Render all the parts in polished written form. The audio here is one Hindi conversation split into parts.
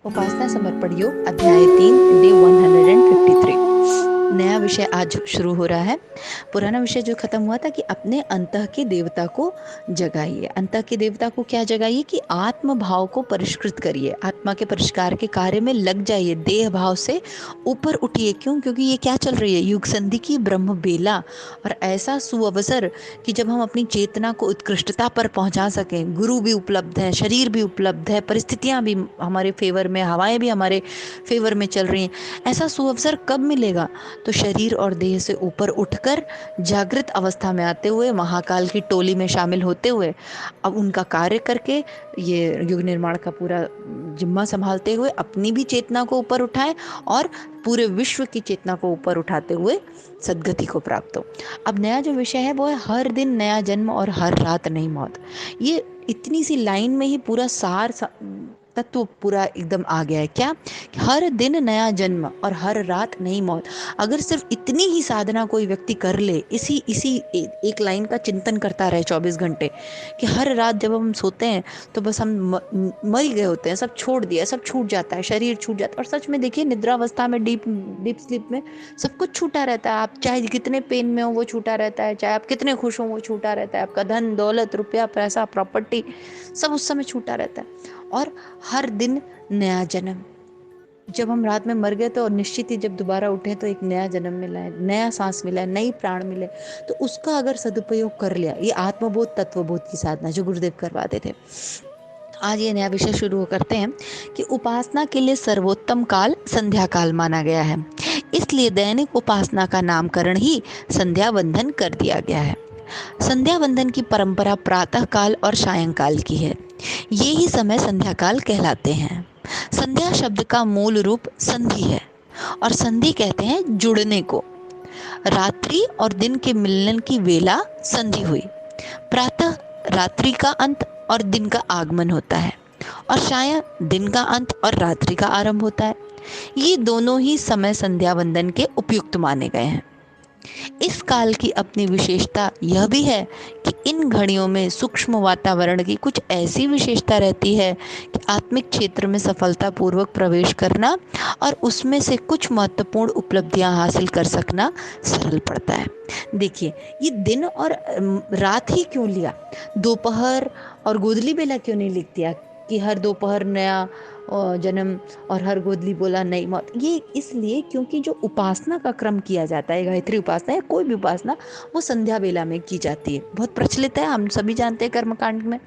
उपासना समर्पण योग अध्याय 3 डे 153। नया विषय आज शुरू हो रहा है। पुराना विषय जो खत्म हुआ था कि अपने अंतः के देवता को जगाइए। अंतः के देवता को क्या जगाइए कि आत्म भाव को परिष्कृत करिए, आत्मा के परिष्कार के कार्य में लग जाइए, देह भाव से ऊपर उठिए। क्यों? क्योंकि ये क्या चल रही है, युग संधि की ब्रह्म बेला और ऐसा सुअवसर कि जब हम अपनी चेतना को उत्कृष्टता पर पहुंचा सकें। गुरु भी उपलब्ध है, शरीर भी उपलब्ध है, परिस्थितियां भी हमारे फेवर में, हवाएं भी हमारे फेवर में चल रही हैं। ऐसा सुअवसर कब मिलेगा? तो शरीर और देह से ऊपर उठकर जागृत अवस्था में आते हुए, महाकाल की टोली में शामिल होते हुए, अब उनका कार्य करके ये युग निर्माण का पूरा जिम्मा संभालते हुए अपनी भी चेतना को ऊपर उठाएं और पूरे विश्व की चेतना को ऊपर उठाते हुए सदगति को प्राप्त हो। अब नया जो विषय है वो है हर दिन नया जन्म और हर रात नई मौत। ये इतनी सी लाइन में ही पूरा तत्व पूरा एकदम आ गया है। क्या? हर दिन नया जन्म और हर रात नई मौत। अगर सिर्फ इतनी ही साधना कोई व्यक्ति कर ले, इसी इसी एक लाइन का चिंतन करता रहे 24 घंटे, कि हर रात जब हम सोते हैं तो बस हम मर ही गए होते हैं, सब छोड़ दिया, सब छूट जाता है, शरीर छूट जाता है। और सच में देखिए, निद्रावस्था में, डीप डीप स्लीप में सब कुछ छूटा रहता है। आप चाहे कितने पेन में हो वो छूटा रहता है, चाहे आप कितने खुश हो वो छूटा रहता है, आपका धन दौलत रुपया पैसा प्रॉपर्टी सब उस समय छूटा रहता है। और हर दिन नया जन्म। जब हम रात में मर गए तो निश्चित ही जब दोबारा उठे तो एक नया जन्म मिला है, नया सांस मिला है, नई प्राण मिले। तो उसका अगर सदुपयोग कर लिया, ये आत्मबोध तत्वबोध की साधना जो गुरुदेव करवाते थे। आज ये नया विषय शुरू करते हैं कि उपासना के लिए सर्वोत्तम काल संध्या काल माना गया है। इसलिए दैनिक उपासना का नामकरण ही संध्या वंदन कर दिया गया है। संध्या वंदन की परंपरा प्रातः काल और सायंकाल की है। ये ही समय संध्या काल कहलाते हैं। संध्या शब्द का मूल रूप संधि है और संधि कहते हैं जुड़ने को। रात्रि और दिन के मिलन की वेला संधि हुई। प्रातः रात्रि का अंत और दिन का आगमन होता है और सायं दिन का अंत और रात्रि का आरंभ होता है। ये दोनों ही समय संध्या वंदन के उपयुक्त माने गए हैं। इस काल की अपनी विशेषता यह भी है कि इन घड़ियों में सूक्ष्म वातावरण की कुछ ऐसी विशेषता रहती है कि आत्मिक क्षेत्र में सफलतापूर्वक प्रवेश करना और उसमें से कुछ महत्वपूर्ण उपलब्धियां हासिल कर सकना सरल पड़ता है। देखिए, ये दिन और रात ही क्यों लिया? दोपहर और गोधली बेला क्यों नहीं लिख दिया कि हर दोपहर नया जन्म और हर गोधली बोला नई मौत? ये इसलिए क्योंकि जो उपासना का क्रम किया जाता है, गायत्री उपासना या कोई भी उपासना, वो संध्या बेला में की जाती है। बहुत प्रचलित है, हम सभी जानते हैं कर्मकांड में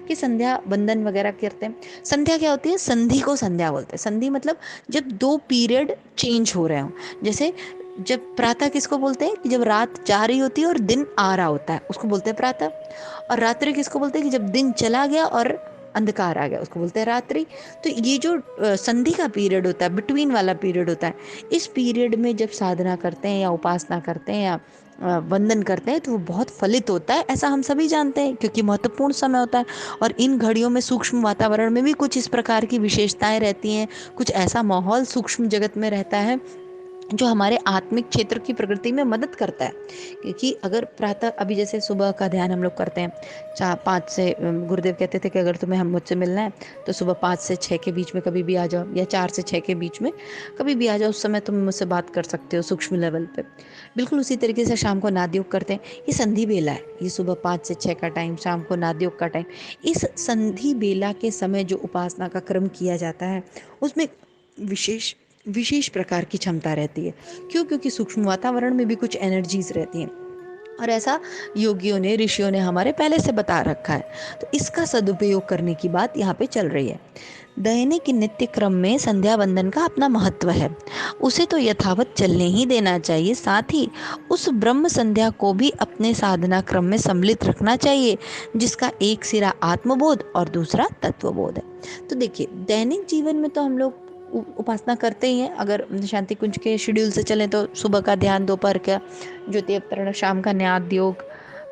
कि संध्या वंदन वगैरह करते हैं। संध्या क्या होती है? संधि को संध्या बोलते हैं। संधि मतलब जब दो पीरियड चेंज हो रहे हों। जैसे जब प्रातः किसको बोलते हैं? कि जब रात जा रही होती है और दिन आ रहा होता है, उसको बोलते हैं प्रातः। और रात्रि किसको बोलते हैं? कि जब दिन चला गया और अंधकार आ गया, उसको बोलते हैं रात्रि। तो ये जो संधि का पीरियड होता है, बिटवीन वाला पीरियड होता है, इस पीरियड में जब साधना करते हैं या उपासना करते हैं या वंदन करते हैं तो वो बहुत फलित होता है। ऐसा हम सभी जानते हैं क्योंकि महत्वपूर्ण समय होता है। और इन घड़ियों में सूक्ष्म वातावरण में भी कुछ इस प्रकार की विशेषताएं रहती हैं, कुछ ऐसा माहौल सूक्ष्म जगत में रहता है जो हमारे आत्मिक क्षेत्र की प्रकृति में मदद करता है। क्योंकि अगर प्रातः, अभी जैसे सुबह का ध्यान हम लोग करते हैं 4-5 से, गुरुदेव कहते थे कि अगर तुम्हें हम मुझसे मिलना है तो सुबह 5 से 6 के बीच में कभी भी आ जाओ, या 4 से 6 के बीच में कभी भी आ जाओ, उस समय तुम मुझसे बात कर सकते हो सूक्ष्म लेवल पे। बिल्कुल उसी तरीके से शाम को नादयोग करते हैं। ये संधि बेला है, ये सुबह 5 से 6 का टाइम, शाम को नादयोग का टाइम। इस संधि बेला के समय जो उपासना का क्रम किया जाता है उसमें विशेष विशेष प्रकार की क्षमता रहती है। क्यों? क्योंकि सूक्ष्म वातावरण में भी कुछ एनर्जीज रहती हैं और ऐसा योगियों ने, ऋषियों ने हमारे पहले से बता रखा है। तो इसका सदुपयोग करने की बात यहाँ पे चल रही है। दैनिक नित्य क्रम में संध्या वंदन का अपना महत्व है, उसे तो यथावत चलने ही देना चाहिए। साथ ही उस ब्रह्म संध्या को भी अपने साधना क्रम में सम्मिलित रखना चाहिए, जिसका एक सिरा आत्मबोध और दूसरा तत्वबोध है। तो देखिए, दैनिक जीवन में तो हम लोग उपासना करते ही हैं। अगर शांति कुंज के शेड्यूल से चलें तो सुबह का ध्यान, दोपहर का ज्योति अवतरण, शाम का न्याद योग,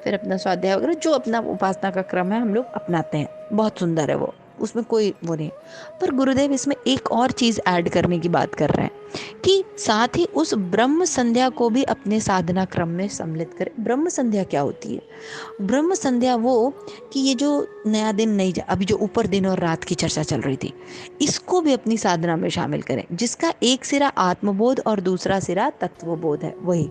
फिर अपना स्वाध्याय वगैरह, जो अपना उपासना का क्रम है हम लोग अपनाते हैं। बहुत सुंदर है वो, उसमें कोई वो नहीं। पर गुरुदेव इसमें एक और चीज़ ऐड करने की बात कर रहे हैं कि साथ ही उस ब्रह्म संध्या को भी अपने साधना क्रम में सम्मिलित करें। ब्रह्म संध्या क्या होती है? ब्रह्म संध्या वो कि ये जो नया दिन नहीं, अभी जो ऊपर दिन और रात की चर्चा चल रही थी, इसको भी अपनी साधना में शामिल करें, जिसका एक सिरा आत्मबोध और दूसरा सिरा तत्वबोध है। वही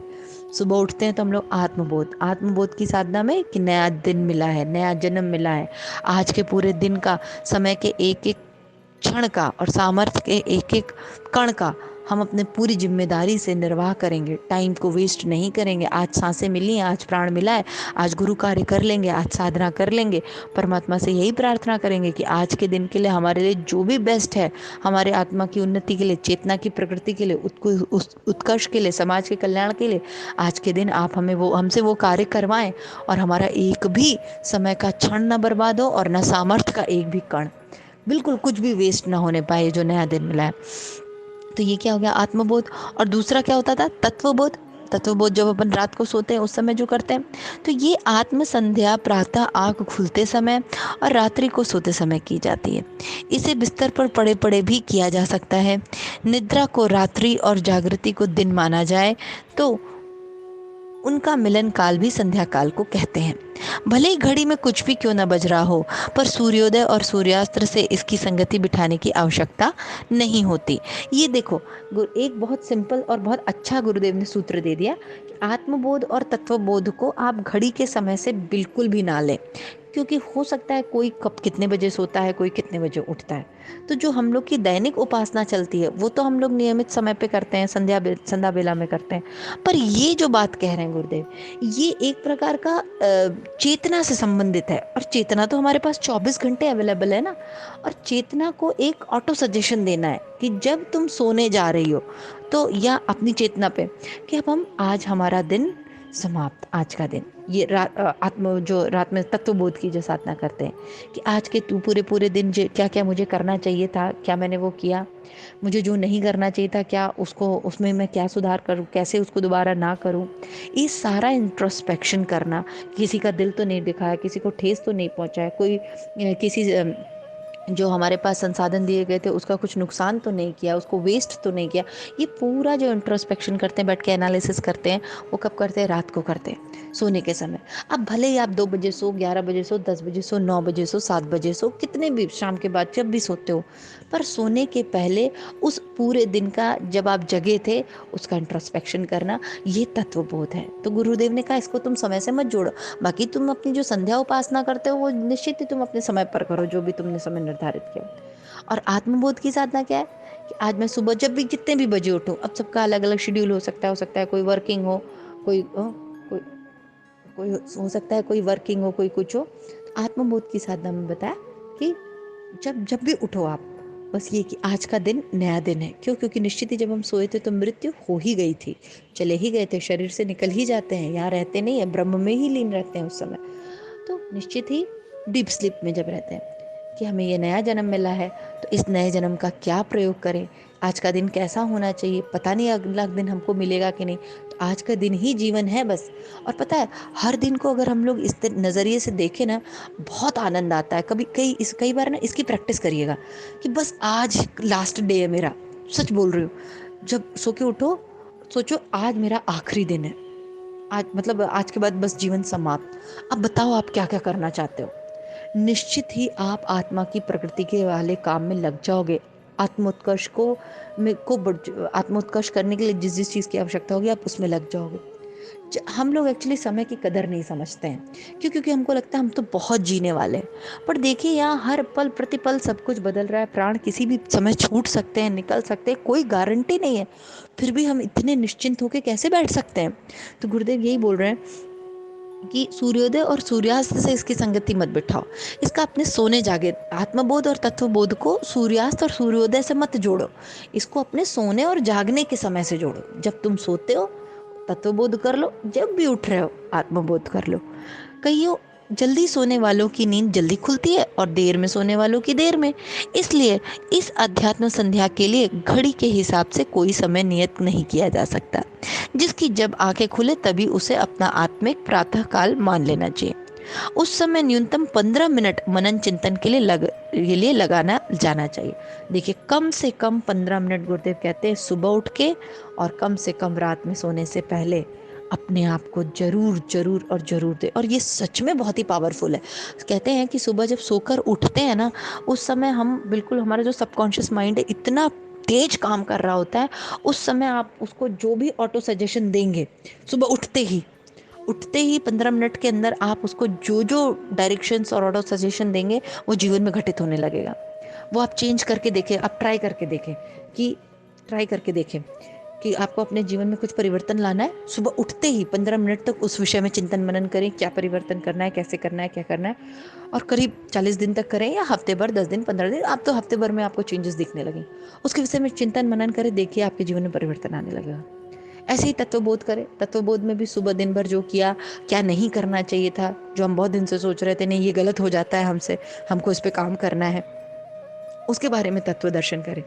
सुबह उठते हैं तो हम लोग आत्मबोध की साधना में कि नया दिन मिला है, नया जन्म मिला है, आज के पूरे दिन का, समय के एक एक क्षण का और सामर्थ्य के एक एक कण का हम अपने पूरी जिम्मेदारी से निर्वाह करेंगे। टाइम को वेस्ट नहीं करेंगे। आज सांसें मिली हैं, आज प्राण मिला है, आज गुरु कार्य कर लेंगे, आज साधना कर लेंगे। परमात्मा से यही प्रार्थना करेंगे कि आज के दिन के लिए हमारे लिए जो भी बेस्ट है, हमारे आत्मा की उन्नति के लिए, चेतना की प्रकृति के लिए, उत्कर्ष के लिए, समाज के कल्याण के लिए, आज के दिन आप हमसे वो कार्य करवाएं और हमारा एक भी समय का क्षण न बर्बाद हो और न सामर्थ्य का एक भी कण, बिल्कुल कुछ भी वेस्ट ना होने पाए जो नया दिन मिला है। तो ये क्या हो गया? आत्मबोध। और दूसरा क्या होता था? तत्वबोध। तत्वबोध जब अपन रात को सोते हैं उस समय जो करते हैं, तो ये आत्म संध्या प्रातः आँख खुलते समय और रात्रि को सोते समय की जाती है। इसे बिस्तर पर पड़े पड़े भी किया जा सकता है। निद्रा को रात्रि और जागृति को दिन माना जाए तो उनका मिलन काल भी संध्या काल को कहते हैं। भले ही घड़ी में कुछ भी क्यों न बज रहा हो, पर सूर्योदय और सूर्यास्त से इसकी संगति बिठाने की आवश्यकता नहीं होती। ये देखो, एक बहुत सिंपल और बहुत अच्छा गुरुदेव ने सूत्र दे दिया कि आत्मबोध और तत्वबोध को आप घड़ी के समय से बिल्कुल भी ना लें, क्योंकि हो सकता है कोई कब कितने बजे सोता है, कोई कितने बजे उठता है। तो जो हम लोग की दैनिक उपासना चलती है वो तो हम लोग नियमित समय पे करते हैं, संध्या बेला में करते हैं। पर ये जो बात कह रहे हैं गुरुदेव, ये एक प्रकार का चेतना से संबंधित है, और चेतना तो हमारे पास 24 घंटे अवेलेबल है ना। और चेतना को एक ऑटो सजेशन देना है कि जब तुम सोने जा रही हो तो, या अपनी चेतना पे कि अब हम आज हमारा दिन समाप्त, आज का दिन, ये जो रात में तत्वबोध की जो साधना करते हैं कि आज के तू पूरे पूरे दिन क्या क्या मुझे करना चाहिए था, क्या मैंने वो किया, मुझे जो नहीं करना चाहिए था क्या उसमें मैं क्या सुधार करूं, कैसे उसको दोबारा ना करूं। ये सारा इंट्रोस्पेक्शन करना, किसी का दिल तो नहीं दिखाया, किसी को ठेस तो नहीं पहुंचाया, कोई किसी जो हमारे पास संसाधन दिए गए थे उसका कुछ नुकसान तो नहीं किया, उसको वेस्ट तो नहीं किया। ये पूरा जो इंट्रोस्पेक्शन करते हैं, बैठ के एनालिसिस करते हैं, वो कब करते हैं? रात को करते हैं, सोने के समय। अब भले ही आप 2 बजे सो, 11 बजे सो, 10 बजे सो, 9 बजे सो, 7 बजे सो, कितने भी शाम के बाद जब भी सोते हो, पर सोने के पहले उस पूरे दिन का जब आप जगे थे उसका इंट्रोस्पेक्शन करना, ये तत्वबोध है। तो गुरुदेव ने कहा इसको तुम समय से मत जोड़ो। बाकी तुम अपनी जो संध्या उपासना करते हो वो निश्चित ही तुम अपने समय पर करो, जो भी तुमने समय निर्धारित किया। और आत्मबोध की साधना क्या है कि आज मैं सुबह जब भी जितने भी बजे उठूं, अब सबका अलग अलग शेड्यूल हो सकता है कोई वर्किंग हो, कोई कोई हो सकता है कोई वर्किंग हो, कोई कुछ हो। तो आत्मबोध की साधना में बताया कि जब जब भी उठो आप, बस ये कि आज का दिन नया दिन है। क्यों? क्योंकि निश्चित ही जब हम सोए थे तो मृत्यु हो ही गई थी, चले ही गए थे, शरीर से निकल ही जाते हैं, यहाँ रहते नहीं है, ब्रह्म में ही लीन रहते हैं उस समय। तो निश्चित ही डीप स्लीप में जब रहते हैं कि हमें ये नया जन्म मिला है, तो इस नए जन्म का क्या प्रयोग करें, आज का दिन कैसा होना चाहिए, पता नहीं अगला दिन हमको मिलेगा कि नहीं, तो आज का दिन ही जीवन है बस। और पता है, हर दिन को अगर हम लोग इस नज़रिए से देखें ना, बहुत आनंद आता है। कई बार ना इसकी प्रैक्टिस करिएगा कि बस आज लास्ट डे है मेरा, सच बोल रही हूँ। जब सो के उठो, सोचो आज मेरा आखिरी दिन है, आज मतलब आज के बाद बस जीवन समाप्त। अब बताओ आप क्या क्या करना चाहते हो। निश्चित ही आप आत्मा की प्रकृति के वाले काम में लग जाओगे। आत्मोत्कर्ष आत्मोत्कर्ष करने के लिए जिस जिस चीज़ की आवश्यकता होगी आप उसमें लग जाओगे। हम लोग एक्चुअली समय की कदर नहीं समझते हैं। क्यों? क्योंकि हमको लगता है हम तो बहुत जीने वाले हैं। पर देखिए, यहाँ हर पल प्रतिपल सब कुछ बदल रहा है। प्राण किसी भी समय छूट सकते हैं, निकल सकते हैं, कोई गारंटी नहीं है। फिर भी हम इतने निश्चिंत होकर कैसे बैठ सकते हैं? तो गुरुदेव यही बोल रहे हैं कि सूर्योदय और सूर्यास्त से इसकी संगति मत बिठाओ। इसका अपने सोने जागे आत्मबोध और तत्वबोध को सूर्यास्त और सूर्योदय से मत जोड़ो। इसको अपने सोने और जागने के समय से जोड़ो। जब तुम सोते हो तत्वबोध कर लो, जब भी उठ रहे हो आत्मबोध कर लो। कईयों जल्दी सोने वालों की नींद जल्दी खुलती है और देर में सोने वालों की देर में। इसलिए इस अध्यात्म संध्या के लिए घड़ी के हिसाब से कोई समय नियत नहीं किया जा सकता। जिसकी जब आंखें खुले तभी उसे अपना आत्मिक प्रातः काल मान लेना चाहिए। उस समय न्यूनतम 15 मिनट मनन चिंतन के लिए लगाना जाना चाहिए। देखिए, कम से कम 15 मिनट गुरुदेव कहते हैं सुबह उठ के, और कम से कम रात में सोने से पहले अपने आप को जरूर जरूर और जरूर दे। और ये सच में बहुत ही पावरफुल है। कहते हैं कि सुबह जब सोकर उठते हैं ना, उस समय हम बिल्कुल, हमारा जो सबकॉन्शियस माइंड है इतना तेज काम कर रहा होता है, उस समय आप उसको जो भी ऑटो सजेशन देंगे, सुबह उठते ही 15 मिनट के अंदर आप उसको जो जो डायरेक्शंस और ऑटो सजेशन देंगे, वो जीवन में घटित होने लगेगा। वो आप चेंज करके देखें, आप ट्राई करके देखें कि आपको अपने जीवन में कुछ परिवर्तन लाना है। सुबह उठते ही 15 मिनट तक उस विषय में चिंतन मनन करें, क्या परिवर्तन करना है, कैसे करना है, क्या करना है, और करीब 40 दिन तक करें, या हफ्ते भर, 10 दिन, 15 दिन, आप तो हफ्ते भर में आपको चेंजेस दिखने लगे। उसके विषय में चिंतन मनन करें, देखिए आपके जीवन में परिवर्तन आने लगेगा। ऐसे ही तत्वबोध करें। तत्वबोध में भी सुबह दिन भर जो किया, क्या नहीं करना चाहिए था, जो हम बहुत दिन से सोच रहे थे नहीं ये गलत हो जाता है हमसे, हमको इस पे काम करना है, उसके बारे में तत्व दर्शन करें,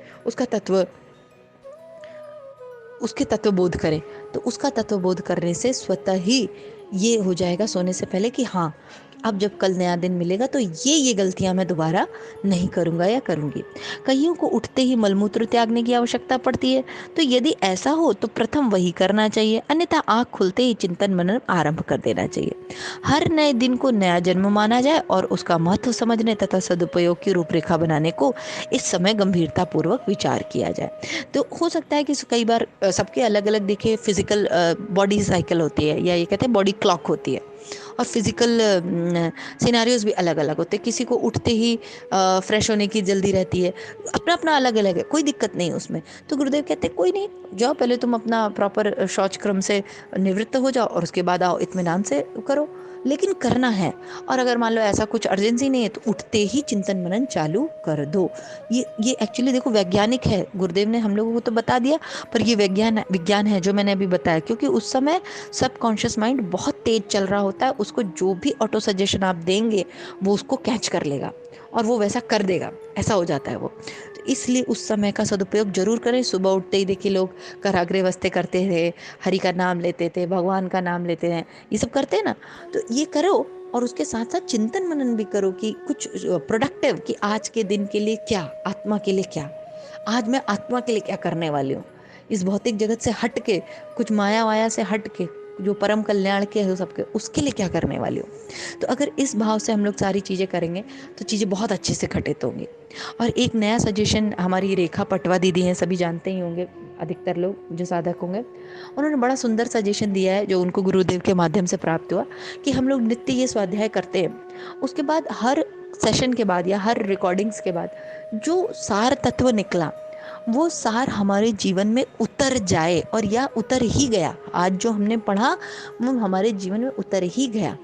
उसके तत्वबोध करें। तो उसका तत्वबोध करने से स्वतः ही ये हो जाएगा सोने से पहले कि हाँ, अब जब कल नया दिन मिलेगा तो ये गलतियां मैं दोबारा नहीं करूंगा या करूंगी। कईयों को उठते ही मलमूत्र त्यागने की आवश्यकता पड़ती है, तो यदि ऐसा हो तो प्रथम वही करना चाहिए, अन्यथा आँख खुलते ही चिंतन मनन आरंभ कर देना चाहिए। हर नए दिन को नया जन्म माना जाए और उसका महत्व समझने तथा सदुपयोग की रूपरेखा बनाने को इस समय गंभीरता पूर्वक विचार किया जाए। तो हो सकता है कि कई बार सबके अलग अलग देखिए फिजिकल बॉडी साइकिल होती है, या ये कहते हैं बॉडी क्लॉक होती है, और फिजिकल सिनारियोज भी अलग अलग होते हैं। किसी को उठते ही फ्रेश होने की जल्दी रहती है, अपना अपना अलग अलग है, कोई दिक्कत नहीं उसमें। तो गुरुदेव कहते हैं कोई नहीं, जाओ पहले तुम अपना प्रॉपर शौच क्रम से निवृत्त हो जाओ, और उसके बाद आओ, इत्मीनान से करो, लेकिन करना है। और अगर मान लो ऐसा कुछ अर्जेंसी नहीं है तो उठते ही चिंतन मनन चालू कर दो। ये एक्चुअली देखो वैज्ञानिक है, गुरुदेव ने हम लोगों को तो बता दिया, पर ये विज्ञान है जो मैंने अभी बताया, क्योंकि उस समय सब कॉन्शियस माइंड बहुत तेज चल रहा होता है, उसको जो भी ऑटो सजेशन आप देंगे वो उसको कैच कर लेगा और वो वैसा कर देगा, ऐसा हो जाता है वो। तो इसलिए उस समय का सदुपयोग जरूर करें। सुबह उठते ही देखिए लोग कराग्रे वस्ते करते थे, हरि का नाम लेते थे, भगवान का नाम लेते हैं, ये सब करते हैं ना, तो ये करो। और उसके साथ साथ चिंतन मनन भी करो कि कुछ प्रोडक्टिव, कि आज के दिन के लिए क्या, आत्मा के लिए क्या, आज मैं आत्मा के लिए क्या करने वाली हूँ, इस भौतिक जगत से हट के, कुछ माया वाया से हट के, जो परम कल्याण के है सबके, उसके लिए क्या करने वाली हो। तो अगर इस भाव से हम लोग सारी चीज़ें करेंगे तो चीज़ें बहुत अच्छे से घटित होंगी। और एक नया सजेशन हमारी रेखा पटवा दीदी हैं, सभी जानते ही होंगे, अधिकतर लोग जो साधक होंगे, उन्होंने बड़ा सुंदर सजेशन दिया है जो उनको गुरुदेव के माध्यम से प्राप्त हुआ, कि हम लोग नित्य ये स्वाध्याय करते हैं, उसके बाद हर सेशन के बाद या हर रिकॉर्डिंग्स के बाद जो सार तत्व निकला, वो सार हमारे जीवन में उतर जाए, और या उतर ही गया, आज जो हमने पढ़ा वो हमारे जीवन में उतर ही गया।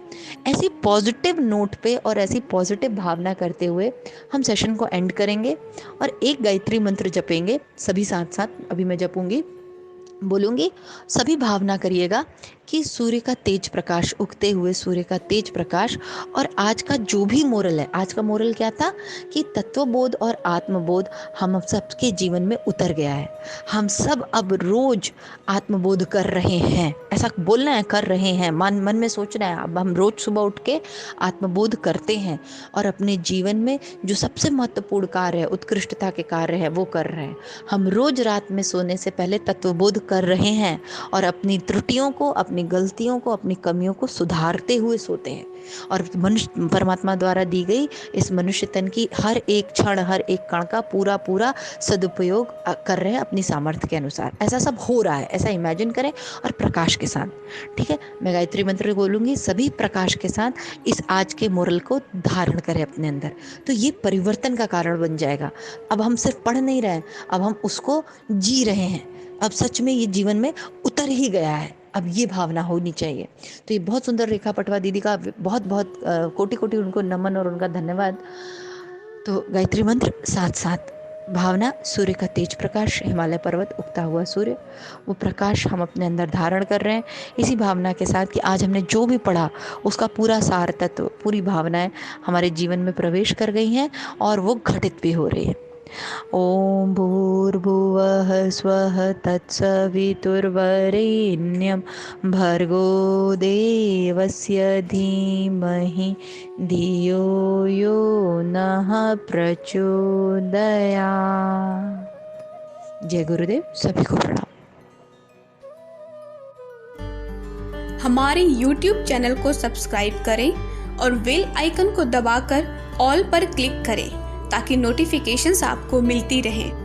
ऐसी पॉजिटिव नोट पे और ऐसी पॉजिटिव भावना करते हुए हम सेशन को एंड करेंगे, और एक गायत्री मंत्र जपेंगे सभी साथ साथ। अभी मैं जपूंगी, बोलूंगी, सभी भावना करिएगा कि सूर्य का तेज प्रकाश, उगते हुए सूर्य का तेज प्रकाश, और आज का जो भी मोरल है, आज का मोरल क्या था कि तत्वबोध और आत्मबोध हम सबके जीवन में उतर गया है। हम सब अब रोज आत्मबोध कर रहे हैं, ऐसा बोलना है, कर रहे हैं, मन में सोचना है, अब हम रोज सुबह उठ के आत्मबोध करते हैं, और अपने जीवन में जो सबसे महत्वपूर्ण कार्य है, उत्कृष्टता के कार्य है, वो कर रहे हैं। हम रोज रात में सोने से पहले तत्वबोध कर रहे हैं, और अपनी त्रुटियों को, अपनी गलतियों को, अपनी कमियों को सुधारते हुए सोते हैं, और मनुष्य परमात्मा द्वारा दी गई इस मनुष्य तन की हर एक क्षण, हर एक कण का पूरा पूरा सदुपयोग कर रहे हैं अपनी सामर्थ्य के अनुसार। ऐसा सब हो रहा है, ऐसा इमेजिन करें, और प्रकाश के साथ। ठीक है, मैं गायत्री मंत्र बोलूंगी, सभी प्रकाश के साथ इस आज के मोरल को धारण करें अपने अंदर, तो ये परिवर्तन का कारण बन जाएगा। अब हम सिर्फ पढ़ नहीं रहे, अब हम उसको जी रहे हैं, अब सच में ये जीवन में उतर ही गया है, अब ये भावना होनी चाहिए। तो ये बहुत सुंदर रेखा पटवा दीदी का बहुत बहुत कोटि कोटि उनको नमन और उनका धन्यवाद। तो गायत्री मंत्र साथ साथ भावना, सूर्य का तेज प्रकाश, हिमालय पर्वत, उगता हुआ सूर्य, वो प्रकाश हम अपने अंदर धारण कर रहे हैं, इसी भावना के साथ कि आज हमने जो भी पढ़ा उसका पूरा सार तत्व, पूरी भावनाएं हमारे जीवन में प्रवेश कर गई हैं, और वो घटित भी हो रही है। ओम भूर्भुवः भूर्भुवः स्वः तत्सवितुर्वरेण्यं भर्गो देवस्य धीमहि धियो यो नः प्रचोदयात्। जय गुरुदेव, सभी को प्रणाम। हमारे YouTube चैनल को सब्सक्राइब करें और बेल आइकन को दबाकर ऑल पर क्लिक करें ताकि नोटिफिकेशंस आपको मिलती रहें।